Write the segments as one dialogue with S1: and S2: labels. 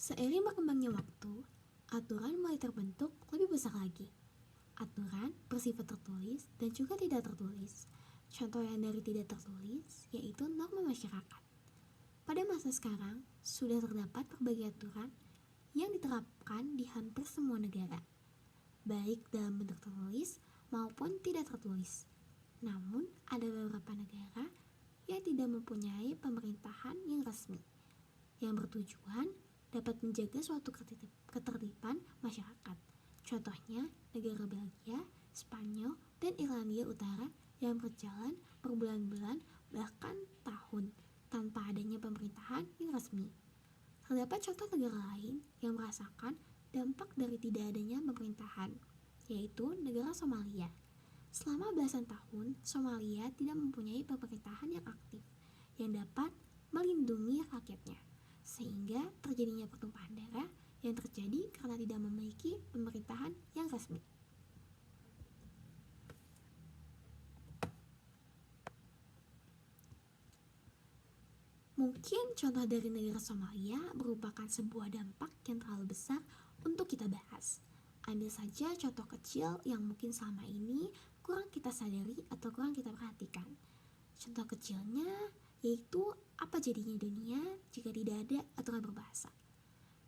S1: Seiring berkembangnya waktu, aturan mulai terbentuk lebih besar lagi. Aturan bersifat tertulis dan juga tidak tertulis. Contoh yang dari tidak tertulis yaitu norma masyarakat. Pada masa sekarang, sudah terdapat berbagai aturan yang diterapkan di hampir semua negara, baik dalam bentuk tertulis maupun tidak tertulis. Namun, ada beberapa negara yang tidak mempunyai pemerintahan yang resmi, yang bertujuan dapat menjaga suatu ketertiban masyarakat. Contohnya, negara Belgia, Spanyol, dan Irlandia Utara yang berjalan berbulan-bulan bahkan tahun tanpa adanya pemerintahan yang resmi. Terdapat contoh negara lain yang merasakan dampak dari tidak adanya pemerintahan, yaitu negara Somalia. Selama belasan tahun, Somalia tidak mempunyai pemerintahan yang aktif yang dapat melindungi rakyatnya, sehingga terjadinya pertumpahan darah yang terjadi karena tidak memiliki pemerintahan yang resmi. Mungkin contoh dari negara Somalia merupakan sebuah dampak yang terlalu besar untuk kita bahas. Ambil saja contoh kecil yang mungkin selama ini kurang kita sadari atau kurang kita perhatikan. Contoh kecilnya yaitu apa jadinya dunia jika tidak ada aturan berbahasa.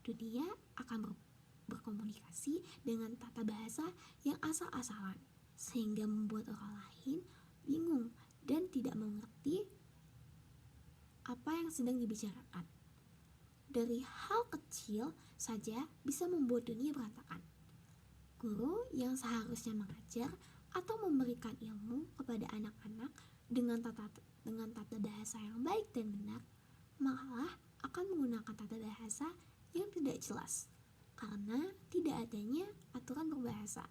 S1: Dunia akan berkomunikasi dengan tata bahasa yang asal-asalan, sehingga membuat orang lain bingung dan tidak mengerti apa yang sedang dibicarakan. Dari hal kecil saja bisa membuat dunia berantakan. Guru yang seharusnya mengajar atau memberikan ilmu kepada anak-anak dengan tata bahasa yang baik dan benar, malah akan menggunakan tata bahasa yang tidak jelas karena tidak adanya aturan berbahasa.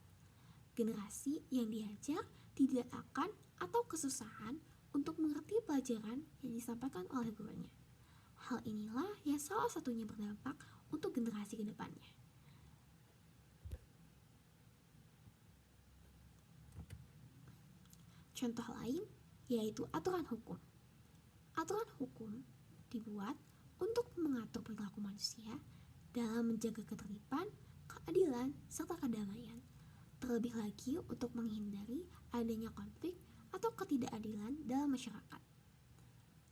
S1: Generasi yang diajar tidak akan atau kesusahan untuk mengerti pelajaran yang disampaikan oleh gurunya. Hal inilah yang salah satunya berdampak untuk generasi ke depannya. Contoh lain yaitu aturan hukum. Aturan hukum dibuat untuk mengatur perilaku manusia dalam menjaga ketertiban, keadilan, serta kedamaian. Terlebih lagi untuk menghindari adanya konflik atau ketidakadilan dalam masyarakat.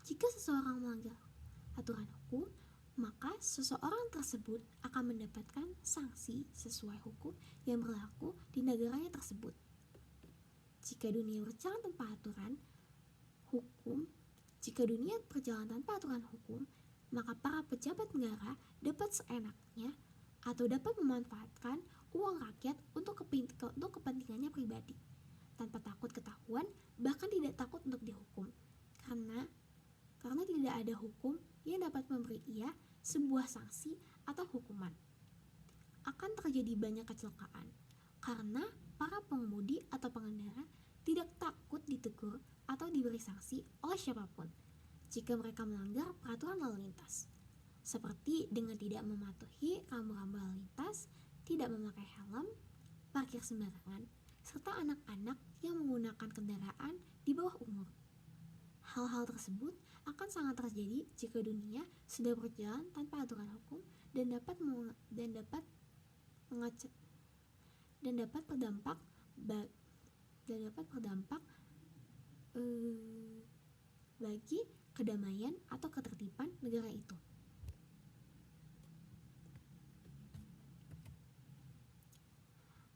S1: Jika seseorang melanggar aturan hukum, maka seseorang tersebut akan mendapatkan sanksi sesuai hukum yang berlaku di negaranya tersebut. Jika dunia berjalan tanpa aturan hukum, maka para pejabat negara dapat seenaknya atau dapat memanfaatkan uang rakyat untuk kepentingannya pribadi, tanpa takut ketahuan, bahkan tidak takut untuk dihukum, karena tidak ada hukum yang dapat memberi ia sebuah sanksi atau hukuman. Akan terjadi banyak kecelakaan karena para pengemudi atau pengendara tidak takut ditegur atau diberi sanksi oleh siapapun jika mereka melanggar peraturan lalu lintas, seperti dengan tidak mematuhi rambu-rambu lalu lintas, tidak memakai helm, parkir sembarangan, serta anak-anak yang menggunakan kendaraan di bawah umur. Hal-hal tersebut akan sangat terjadi jika dunia sudah berjalan tanpa aturan hukum dan dapat berdampak bagi kedamaian atau ketertiban negara itu.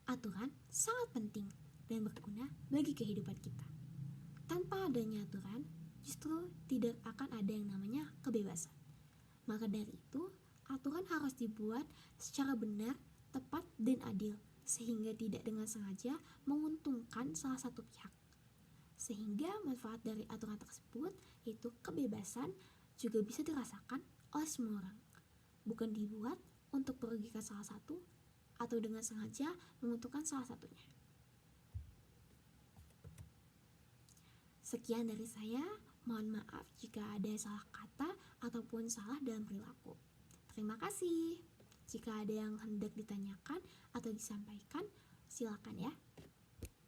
S1: Aturan sangat penting dan berguna bagi kehidupan kita. Tanpa adanya aturan, justru tidak akan ada yang namanya kebebasan. Maka dari itu, aturan harus dibuat secara benar, tepat, dan adil, sehingga tidak dengan sengaja menguntungkan salah satu pihak. Sehingga manfaat dari aturan tersebut, yaitu kebebasan, juga bisa dirasakan oleh semua orang. Bukan dibuat untuk merugikan salah satu atau dengan sengaja menguntungkan salah satunya. Sekian dari saya, mohon maaf jika ada salah kata ataupun salah dalam perilaku. Terima kasih. Jika ada yang hendak ditanyakan atau disampaikan, silakan ya.